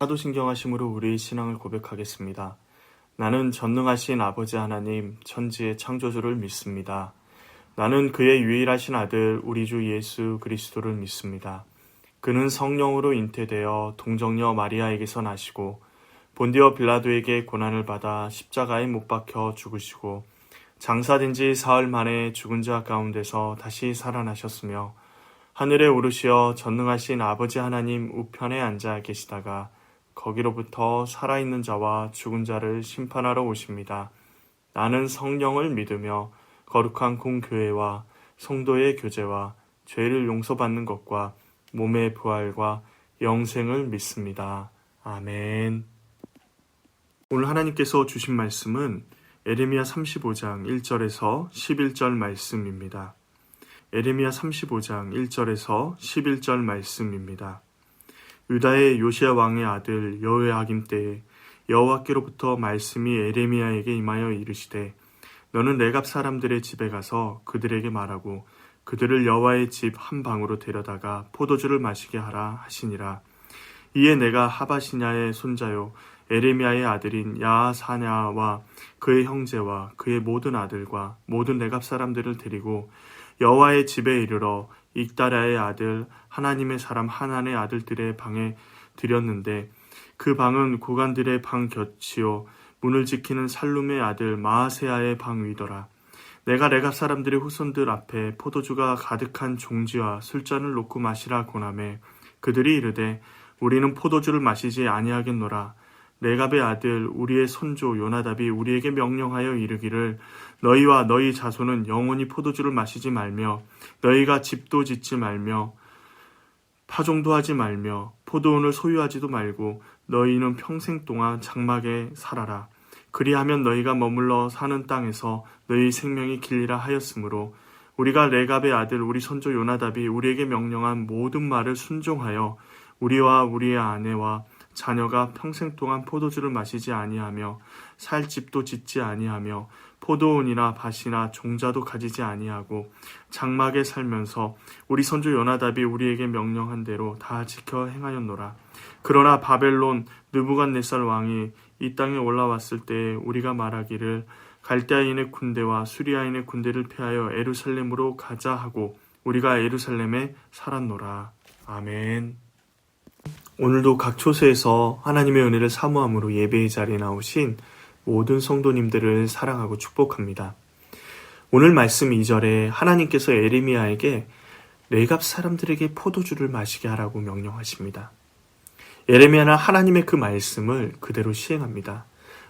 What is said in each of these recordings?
사도신경하심으로 우리의 신앙을 고백하겠습니다. 나는 전능하신 아버지 하나님, 천지의 창조주를 믿습니다. 나는 그의 유일하신 아들 우리 주 예수 그리스도를 믿습니다. 그는 성령으로 잉태되어 동정녀 마리아에게서 나시고 본디오 빌라도에게 고난을 받아 십자가에 못 박혀 죽으시고 장사된 지 사흘 만에 죽은 자 가운데서 다시 살아나셨으며 하늘에 오르시어 전능하신 아버지 하나님 우편에 앉아 계시다가 거기로부터 살아있는 자와 죽은 자를 심판하러 오십니다. 나는 성령을 믿으며 거룩한 공교회와 성도의 교제와 죄를 용서받는 것과 몸의 부활과 영생을 믿습니다. 아멘. 오늘 하나님께서 주신 말씀은 에레미야 35장 1절에서 11절 말씀입니다. 에레미야 35장 1절에서 11절 말씀입니다. 유다의 요시야 왕의 아들 여호야김 때에 여호와께로부터 말씀이 에레미야에게 임하여 이르시되 너는 레갑 사람들의 집에 가서 그들에게 말하고 그들을 여호와의 집 한 방으로 데려다가 포도주를 마시게 하라 하시니라. 이에 내가 하바시냐의 손자요 에레미야의 아들인 야사냐와 그의 형제와 그의 모든 아들과 모든 레갑 사람들을 데리고 여호와의 집에 이르러 익다랴의 아들 하나님의 사람 하난의 아들들의 방에 들였는데 그 방은 고관들의 방 곁이요 문을 지키는 살룸의 아들 마아세야의 방 위더라. 내가 레갑 사람들의 후손들 앞에 포도주가 가득한 종지와 술잔을 놓고 마시라 고나매 그들이 이르되 우리는 포도주를 마시지 아니하겠노라. 레갑의 아들 우리의 손조 요나답이 우리에게 명령하여 이르기를 너희와 너희 자손은 영원히 포도주를 마시지 말며 너희가 집도 짓지 말며 파종도 하지 말며 포도원을 소유하지도 말고 너희는 평생 동안 장막에 살아라. 그리하면 너희가 머물러 사는 땅에서 너희 생명이 길리라 하였으므로 우리가 레갑의 아들 우리 손조 요나답이 우리에게 명령한 모든 말을 순종하여 우리와 우리의 아내와 자녀가 평생 동안 포도주를 마시지 아니하며 살 집도 짓지 아니하며 포도원이나 밭이나 종자도 가지지 아니하고 장막에 살면서 우리 손주 요나답이 우리에게 명령한 대로 다 지켜 행하였노라. 그러나 바벨론 느부갓네살 왕이 이 땅에 올라왔을 때 우리가 말하기를 갈대아인의 군대와 수리아인의 군대를 피하여 예루살렘으로 가자 하고 우리가 예루살렘에 살았노라. 아멘. 오늘도 각 초소에서 하나님의 은혜를 사모함으로 예배의 자리에 나오신 모든 성도님들을 사랑하고 축복합니다. 오늘 말씀 2절에 하나님께서 에레미야에게 레갑 사람들에게 포도주를 마시게 하라고 명령하십니다. 에레미야는 하나님의 그 말씀을 그대로 시행합니다.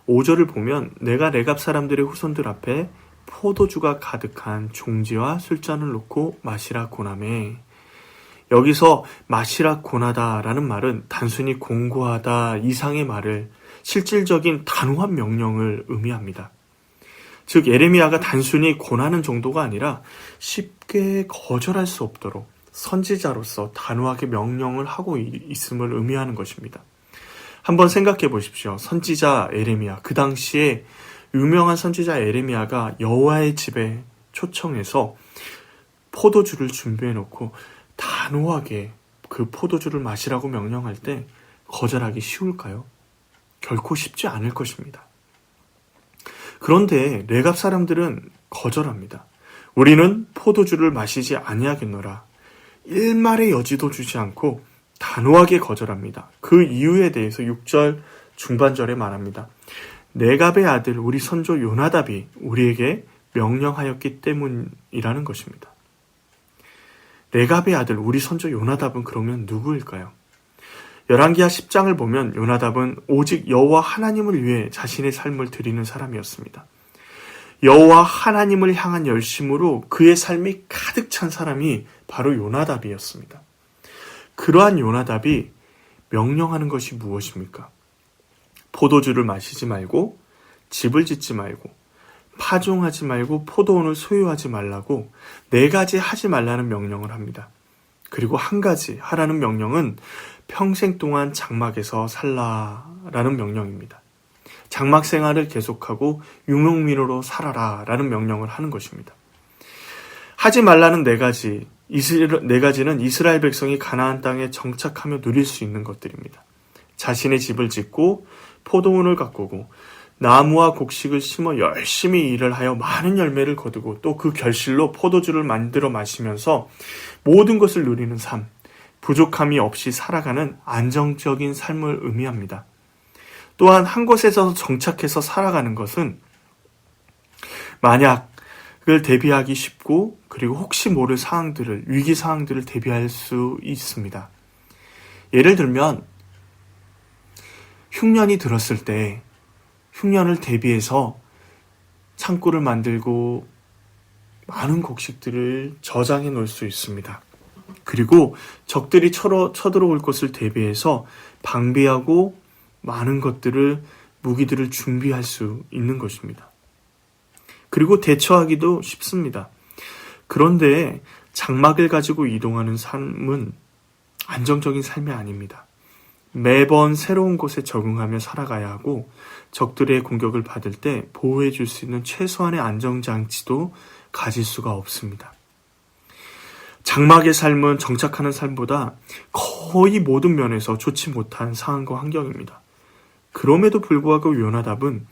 5절을 보면 내가 레갑 사람들의 후손들 앞에 포도주가 가득한 종지와 술잔을 놓고 마시라 고나매 여기서 마시라 고나다라는 말은 단순히 공고하다 이상의 말을 실질적인 단호한 명령을 의미합니다. 즉 에레미야가 단순히 권하는 정도가 아니라 쉽게 거절할 수 없도록 선지자로서 단호하게 명령을 하고 있음을 의미하는 것입니다. 한번 생각해 보십시오. 선지자 에레미야, 그 당시에 유명한 선지자 에레미야가 여호와의 집에 초청해서 포도주를 준비해 놓고 단호하게 그 포도주를 마시라고 명령할 때 거절하기 쉬울까요? 결코 쉽지 않을 것입니다. 그런데 레갑 사람들은 거절합니다. 우리는 포도주를 마시지 아니하겠노라. 일말의 여지도 주지 않고 단호하게 거절합니다. 그 이유에 대해서 6절 중반절에 말합니다. 레갑의 아들 우리 손조 요나답이 우리에게 명령하였기 때문이라는 것입니다. 레갑의 아들 우리 손조 요나답은 그러면 누구일까요? 열왕기하 10장을 보면 요나답은 오직 여호와 하나님을 위해 자신의 삶을 드리는 사람이었습니다. 여호와 하나님을 향한 열심으로 그의 삶이 가득 찬 사람이 바로 요나답이었습니다. 그러한 요나답이 명령하는 것이 무엇입니까? 포도주를 마시지 말고 집을 짓지 말고 파종하지 말고 포도원을 소유하지 말라고 4가지 하지 말라는 명령을 합니다. 그리고 한 가지 하라는 명령은 평생 동안 장막에서 살라라는 명령입니다. 장막 생활을 계속하고 유목민으로 살아라 라는 명령을 하는 것입니다. 하지 말라는 4가지, 4가지는 이스라엘 백성이 가나안 땅에 정착하며 누릴 수 있는 것들입니다. 자신의 집을 짓고 포도원을 가꾸고 나무와 곡식을 심어 열심히 일을 하여 많은 열매를 거두고 또 그 결실로 포도주를 만들어 마시면서 모든 것을 누리는 삶, 부족함이 없이 살아가는 안정적인 삶을 의미합니다. 또한 한 곳에서 정착해서 살아가는 것은 만약을 대비하기 쉽고 그리고 혹시 모를 상황들을, 위기 상황들을 대비할 수 있습니다. 예를 들면 흉년이 들었을 때 흉년을 대비해서 창고를 만들고 많은 곡식들을 저장해 놓을 수 있습니다. 그리고 적들이 쳐들어올 것을 대비해서 방비하고 많은 것들을, 무기들을 준비할 수 있는 것입니다. 그리고 대처하기도 쉽습니다. 그런데 장막을 가지고 이동하는 삶은 안정적인 삶이 아닙니다. 매번 새로운 곳에 적응하며 살아가야 하고 적들의 공격을 받을 때 보호해 줄 수 있는 최소한의 안정장치도 가질 수가 없습니다. 장막의 삶은 정착하는 삶보다 거의 모든 면에서 좋지 못한 상황과 환경입니다. 그럼에도 불구하고 요나답은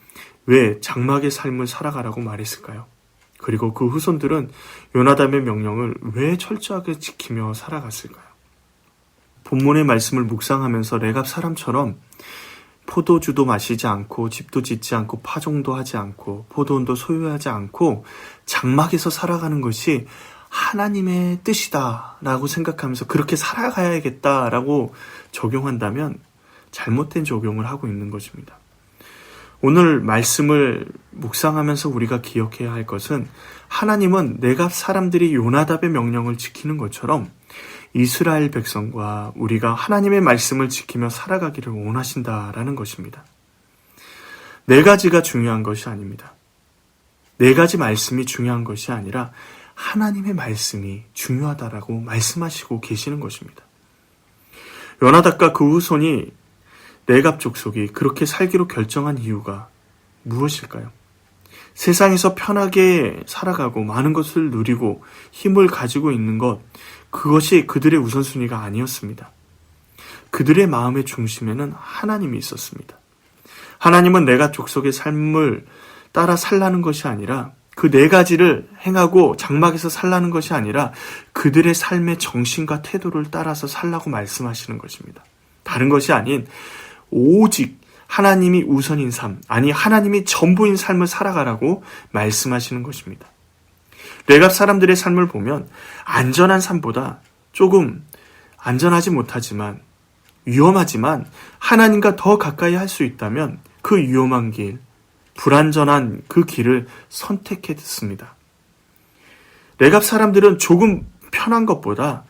왜 장막의 삶을 살아가라고 말했을까요? 그리고 그 후손들은 요나답의 명령을 왜 철저하게 지키며 살아갔을까요? 본문의 말씀을 묵상하면서 레갑 사람처럼 포도주도 마시지 않고 집도 짓지 않고 파종도 하지 않고 포도원도 소유하지 않고 장막에서 살아가는 것이 하나님의 뜻이다 라고 생각하면서 그렇게 살아가야겠다라고 적용한다면 잘못된 적용을 하고 있는 것입니다. 오늘 말씀을 묵상하면서 우리가 기억해야 할 것은 하나님은 레갑 사람들이 요나답의 명령을 지키는 것처럼 이스라엘 백성과 우리가 하나님의 말씀을 지키며 살아가기를 원하신다라는 것입니다. 네 가지가 중요한 것이 아닙니다. 네 가지 말씀이 중요한 것이 아니라 하나님의 말씀이 중요하다라고 말씀하시고 계시는 것입니다. 요나답과 그 후손이 레갑 족속이 그렇게 살기로 결정한 이유가 무엇일까요? 세상에서 편하게 살아가고 많은 것을 누리고 힘을 가지고 있는 것, 그것이 그들의 우선순위가 아니었습니다. 그들의 마음의 중심에는 하나님이 있었습니다. 하나님은 레갑 족속의 삶을 따라 살라는 것이 아니라 그 네 가지를 행하고 장막에서 살라는 것이 아니라 그들의 삶의 정신과 태도를 따라서 살라고 말씀하시는 것입니다. 다른 것이 아닌 오직 하나님이 우선인 삶, 아니 하나님이 전부인 삶을 살아가라고 말씀하시는 것입니다. 레갑 사람들의 삶을 보면 안전한 삶보다 조금 안전하지 못하지만 위험하지만 하나님과 더 가까이 할 수 있다면 그 위험한 길, 불안전한 그 길을 선택했습니다. 레갑 사람들은 조금 편한 것보다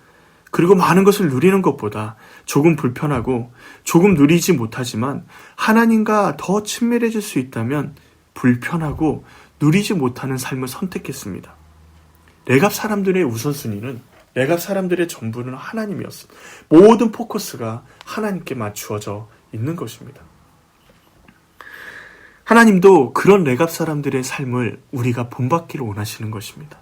그리고 많은 것을 누리는 것보다 조금 불편하고 조금 누리지 못하지만 하나님과 더 친밀해질 수 있다면 불편하고 누리지 못하는 삶을 선택했습니다. 레갑 사람들의 우선순위는, 레갑 사람들의 전부는 하나님이었습니다. 모든 포커스가 하나님께 맞추어져 있는 것입니다. 하나님도 그런 레갑 사람들의 삶을 우리가 본받기를 원하시는 것입니다.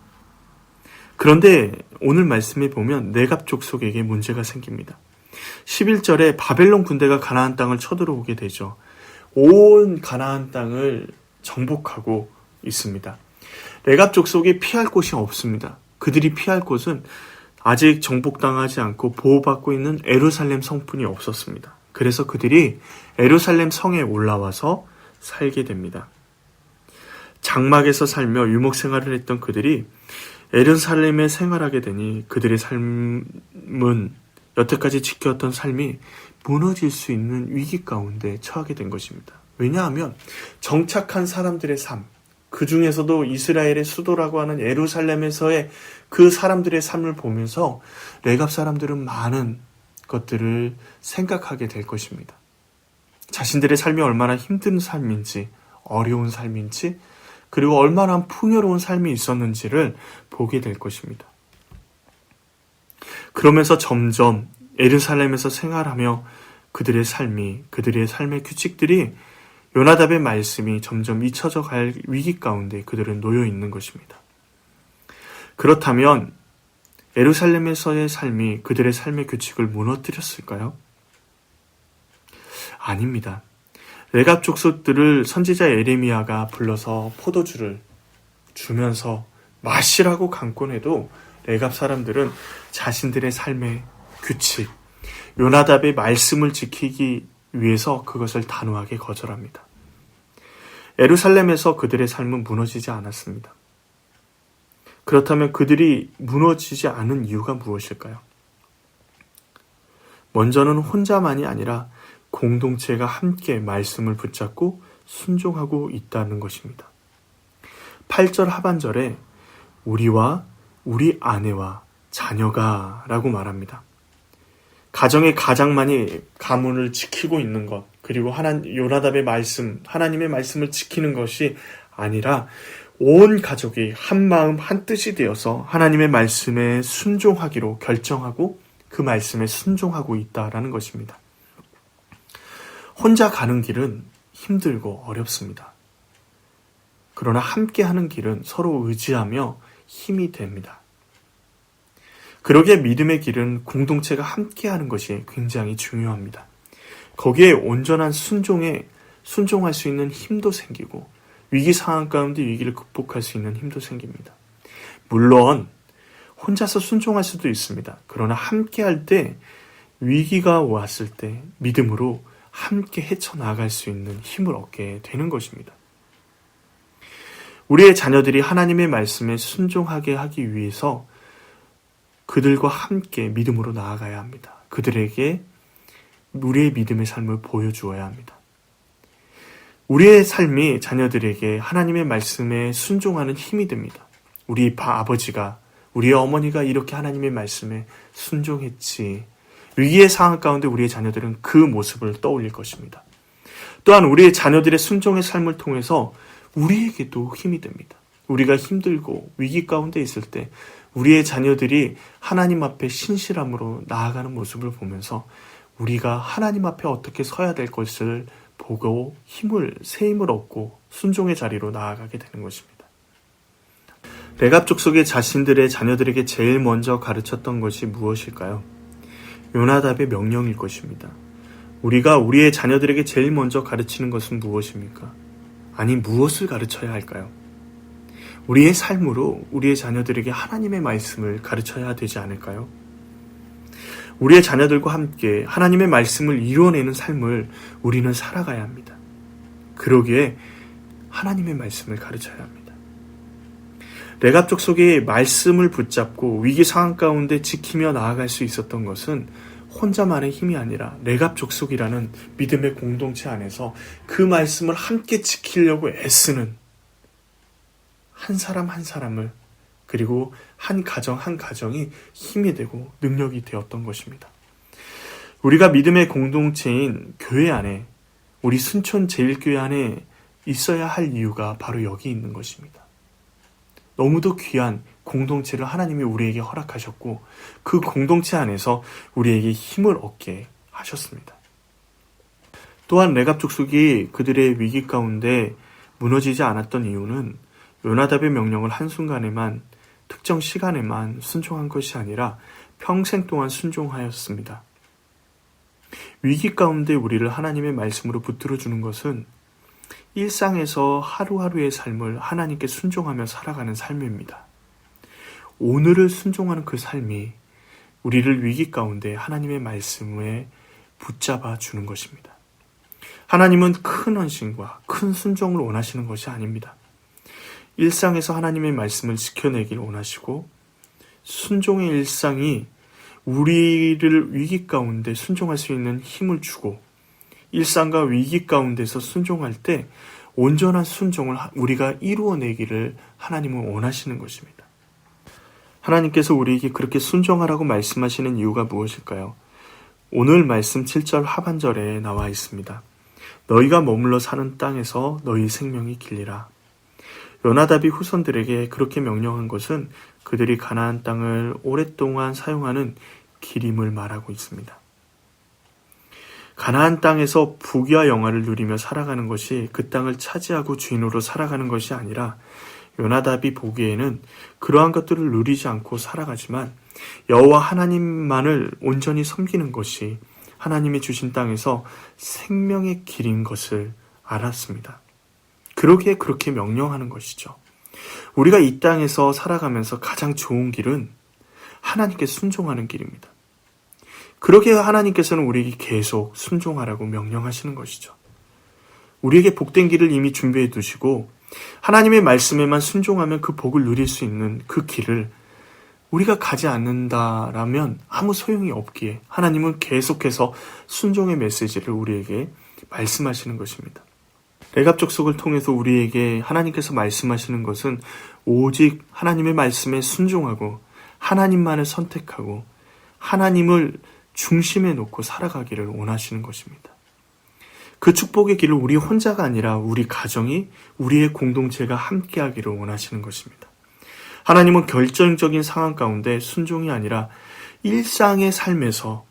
그런데 오늘 말씀에 보면 레갑 족속에게 문제가 생깁니다. 11절에 바벨론 군대가 가나안 땅을 쳐들어오게 되죠. 온 가나안 땅을 정복하고 있습니다. 레갑 족속이 피할 곳이 없습니다. 그들이 피할 곳은 아직 정복당하지 않고 보호받고 있는 예루살렘 성뿐이 없었습니다. 그래서 그들이 예루살렘 성에 올라와서 살게 됩니다. 장막에서 살며 유목 생활을 했던 그들이 예루살렘에 생활하게 되니 그들의 삶은 여태까지 지켰던 삶이 무너질 수 있는 위기 가운데 처하게 된 것입니다. 왜냐하면 정착한 사람들의 삶, 그 중에서도 이스라엘의 수도라고 하는 예루살렘에서의 그 사람들의 삶을 보면서 레갑 사람들은 많은 것들을 생각하게 될 것입니다. 자신들의 삶이 얼마나 힘든 삶인지, 어려운 삶인지, 그리고 얼마나 풍요로운 삶이 있었는지를 보게 될 것입니다. 그러면서 점점 예루살렘에서 생활하며 그들의 삶이, 그들의 삶의 규칙들이 요나답의 말씀이 점점 잊혀져 갈 위기 가운데 그들은 놓여 있는 것입니다. 그렇다면 예루살렘에서의 삶이 그들의 삶의 규칙을 무너뜨렸을까요? 아닙니다. 레갑 족속들을 선지자 예레미야가 불러서 포도주를 주면서 마시라고 강권해도 레갑 사람들은 자신들의 삶의 규칙, 요나답의 말씀을 지키기 위해서 그것을 단호하게 거절합니다. 예루살렘에서 그들의 삶은 무너지지 않았습니다. 그렇다면 그들이 무너지지 않은 이유가 무엇일까요? 먼저는 혼자만이 아니라 공동체가 함께 말씀을 붙잡고 순종하고 있다는 것입니다. 8절 하반절에 우리와 우리 아내와 자녀가 라고 말합니다. 가정의 가장만이 가문을 지키고 있는 것, 그리고 요나답의 말씀, 하나님의 말씀을 지키는 것이 아니라 온 가족이 한 마음 한 뜻이 되어서 하나님의 말씀에 순종하기로 결정하고 그 말씀에 순종하고 있다라는 것입니다. 혼자 가는 길은 힘들고 어렵습니다. 그러나 함께 하는 길은 서로 의지하며 힘이 됩니다. 그러기에 믿음의 길은 공동체가 함께 하는 것이 굉장히 중요합니다. 거기에 온전한 순종할 수 있는 힘도 생기고 위기 상황 가운데 위기를 극복할 수 있는 힘도 생깁니다. 물론 혼자서 순종할 수도 있습니다. 그러나 함께 할 때 위기가 왔을 때 믿음으로 함께 헤쳐나갈 수 있는 힘을 얻게 되는 것입니다. 우리의 자녀들이 하나님의 말씀에 순종하게 하기 위해서 그들과 함께 믿음으로 나아가야 합니다. 그들에게 우리의 믿음의 삶을 보여주어야 합니다. 우리의 삶이 자녀들에게 하나님의 말씀에 순종하는 힘이 됩니다. 우리 아버지가, 우리의 어머니가 이렇게 하나님의 말씀에 순종했지. 위기의 상황 가운데 우리의 자녀들은 그 모습을 떠올릴 것입니다. 또한 우리의 자녀들의 순종의 삶을 통해서 우리에게도 힘이 됩니다. 우리가 힘들고 위기 가운데 있을 때 우리의 자녀들이 하나님 앞에 신실함으로 나아가는 모습을 보면서 우리가 하나님 앞에 어떻게 서야 될 것을 보고 새 힘을 얻고 순종의 자리로 나아가게 되는 것입니다. 레갑 족속의 자신들의 자녀들에게 제일 먼저 가르쳤던 것이 무엇일까요? 요나답의 명령일 것입니다. 우리가 우리의 자녀들에게 제일 먼저 가르치는 것은 무엇입니까? 아니, 무엇을 가르쳐야 할까요? 우리의 삶으로 우리의 자녀들에게 하나님의 말씀을 가르쳐야 되지 않을까요? 우리의 자녀들과 함께 하나님의 말씀을 이루어내는 삶을 우리는 살아가야 합니다. 그러기에 하나님의 말씀을 가르쳐야 합니다. 레갑 족속의 말씀을 붙잡고 위기 상황 가운데 지키며 나아갈 수 있었던 것은 혼자만의 힘이 아니라 레갑 족속이라는 믿음의 공동체 안에서 그 말씀을 함께 지키려고 애쓰는 한 사람 한 사람을, 그리고 한 가정 한 가정이 힘이 되고 능력이 되었던 것입니다. 우리가 믿음의 공동체인 교회 안에, 우리 순천 제일교회 안에 있어야 할 이유가 바로 여기 있는 것입니다. 너무도 귀한 공동체를 하나님이 우리에게 허락하셨고 그 공동체 안에서 우리에게 힘을 얻게 하셨습니다. 또한 레갑 족속이 그들의 위기 가운데 무너지지 않았던 이유는 요나답의 명령을 한순간에만, 특정 시간에만 순종한 것이 아니라 평생 동안 순종하였습니다. 위기 가운데 우리를 하나님의 말씀으로 붙들어주는 것은 일상에서 하루하루의 삶을 하나님께 순종하며 살아가는 삶입니다. 오늘을 순종하는 그 삶이 우리를 위기 가운데 하나님의 말씀에 붙잡아 주는 것입니다. 하나님은 큰 헌신과 큰 순종을 원하시는 것이 아닙니다. 일상에서 하나님의 말씀을 지켜내길 원하시고 순종의 일상이 우리를 위기 가운데 순종할 수 있는 힘을 주고 일상과 위기 가운데서 순종할 때 온전한 순종을 우리가 이루어내기를 하나님은 원하시는 것입니다. 하나님께서 우리에게 그렇게 순종하라고 말씀하시는 이유가 무엇일까요? 오늘 말씀 7절 하반절에 나와 있습니다. 너희가 머물러 사는 땅에서 너희 생명이 길리라. 요나답이 후손들에게 그렇게 명령한 것은 그들이 가나안 땅을 오랫동안 사용하는 길임을 말하고 있습니다. 가나안 땅에서 부귀와 영화를 누리며 살아가는 것이 그 땅을 차지하고 주인으로 살아가는 것이 아니라 요나답이 보기에는 그러한 것들을 누리지 않고 살아가지만 여호와 하나님만을 온전히 섬기는 것이 하나님이 주신 땅에서 생명의 길인 것을 알았습니다. 그러기에 그렇게 명령하는 것이죠. 우리가 이 땅에서 살아가면서 가장 좋은 길은 하나님께 순종하는 길입니다. 그러기에 하나님께서는 우리에게 계속 순종하라고 명령하시는 것이죠. 우리에게 복된 길을 이미 준비해 두시고 하나님의 말씀에만 순종하면 그 복을 누릴 수 있는 그 길을 우리가 가지 않는다라면 아무 소용이 없기에 하나님은 계속해서 순종의 메시지를 우리에게 말씀하시는 것입니다. 레갑 족속을 통해서 우리에게 하나님께서 말씀하시는 것은 오직 하나님의 말씀에 순종하고 하나님만을 선택하고 하나님을 중심에 놓고 살아가기를 원하시는 것입니다. 그 축복의 길을 우리 혼자가 아니라 우리 가정이, 우리의 공동체가 함께하기를 원하시는 것입니다. 하나님은 결정적인 상황 가운데 순종이 아니라 일상의 삶에서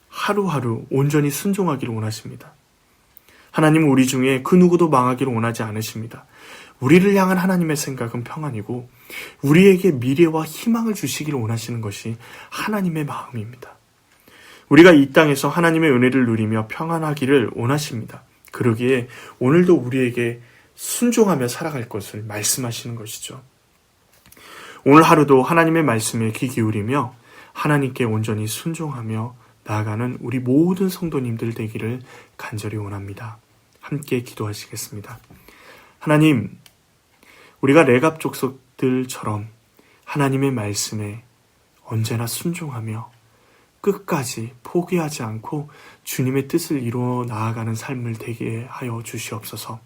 하루하루 온전히 순종하기를 원하십니다. 하나님은 우리 중에 그 누구도 망하기를 원하지 않으십니다. 우리를 향한 하나님의 생각은 평안이고 우리에게 미래와 희망을 주시기를 원하시는 것이 하나님의 마음입니다. 우리가 이 땅에서 하나님의 은혜를 누리며 평안하기를 원하십니다. 그러기에 오늘도 우리에게 순종하며 살아갈 것을 말씀하시는 것이죠. 오늘 하루도 하나님의 말씀에 귀 기울이며 하나님께 온전히 순종하며 나아가는 우리 모든 성도님들 되기를 간절히 원합니다. 함께 기도하시겠습니다. 하나님, 우리가 레갑 족속들처럼 하나님의 말씀에 언제나 순종하며 끝까지 포기하지 않고 주님의 뜻을 이루어 나아가는 삶을 되게 하여 주시옵소서.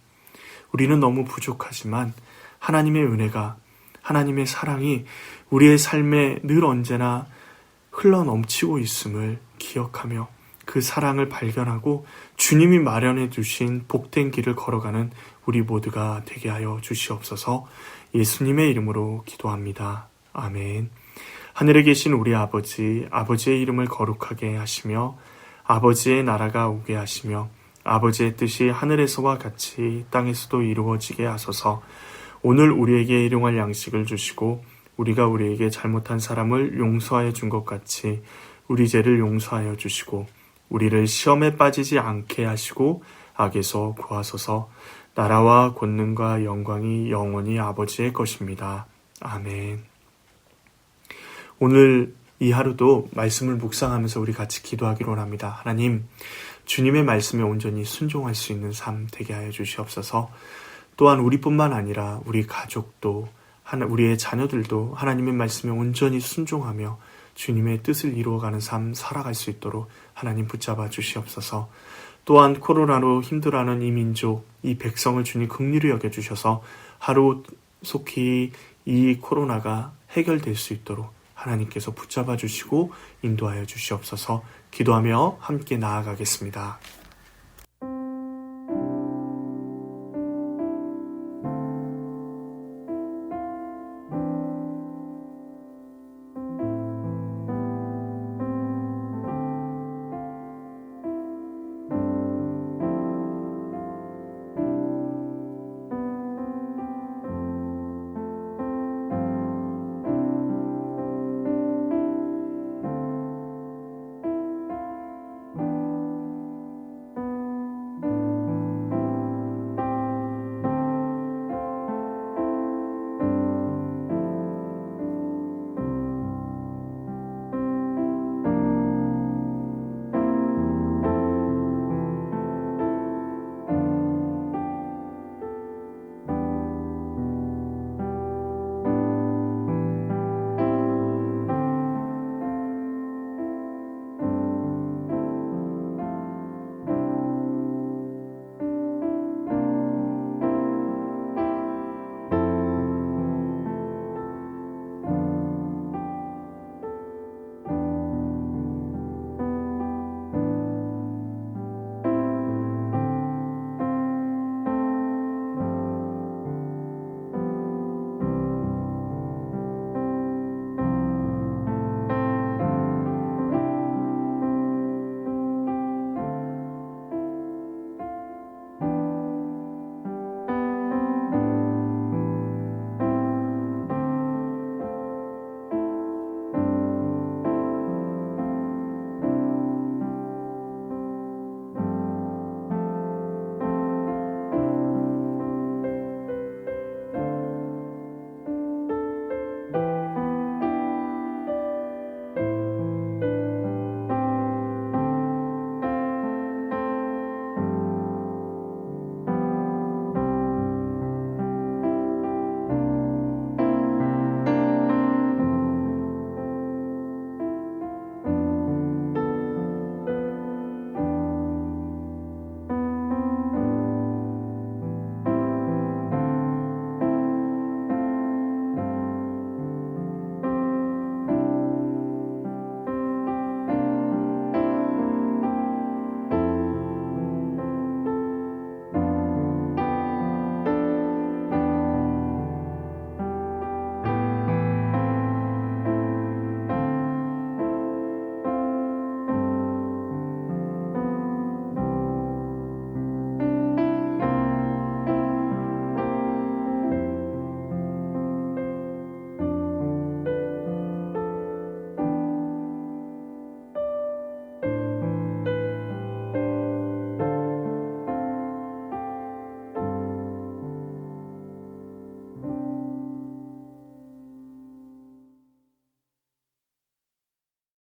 우리는 너무 부족하지만 하나님의 은혜가, 하나님의 사랑이 우리의 삶에 늘 언제나 흘러넘치고 있음을 기억하며 그 사랑을 발견하고 주님이 마련해 주신 복된 길을 걸어가는 우리 모두가 되게 하여 주시옵소서. 예수님의 이름으로 기도합니다. 아멘. 하늘에 계신 우리 아버지, 아버지의 이름을 거룩하게 하시며 아버지의 나라가 오게 하시며 아버지의 뜻이 하늘에서와 같이 땅에서도 이루어지게 하소서. 오늘 우리에게 일용할 양식을 주시고 우리가 우리에게 잘못한 사람을 용서하여 준 것 같이 우리 죄를 용서하여 주시고 우리를 시험에 빠지지 않게 하시고 악에서 구하소서. 나라와 권능과 영광이 영원히 아버지의 것입니다. 아멘. 오늘 이 하루도 말씀을 묵상하면서 우리 같이 기도하기로 합니다. 하나님, 주님의 말씀에 온전히 순종할 수 있는 삶 되게 하여 주시옵소서. 또한 우리뿐만 아니라 우리 가족도, 우리의 자녀들도 하나님의 말씀에 온전히 순종하며 주님의 뜻을 이루어가는 삶 살아갈 수 있도록 하나님 붙잡아 주시옵소서. 또한 코로나로 힘들어하는 이 민족, 이 백성을 주님 긍휼히 여겨주셔서 하루 속히 이 코로나가 해결될 수 있도록 하나님께서 붙잡아 주시고 인도하여 주시옵소서. 기도하며 함께 나아가겠습니다.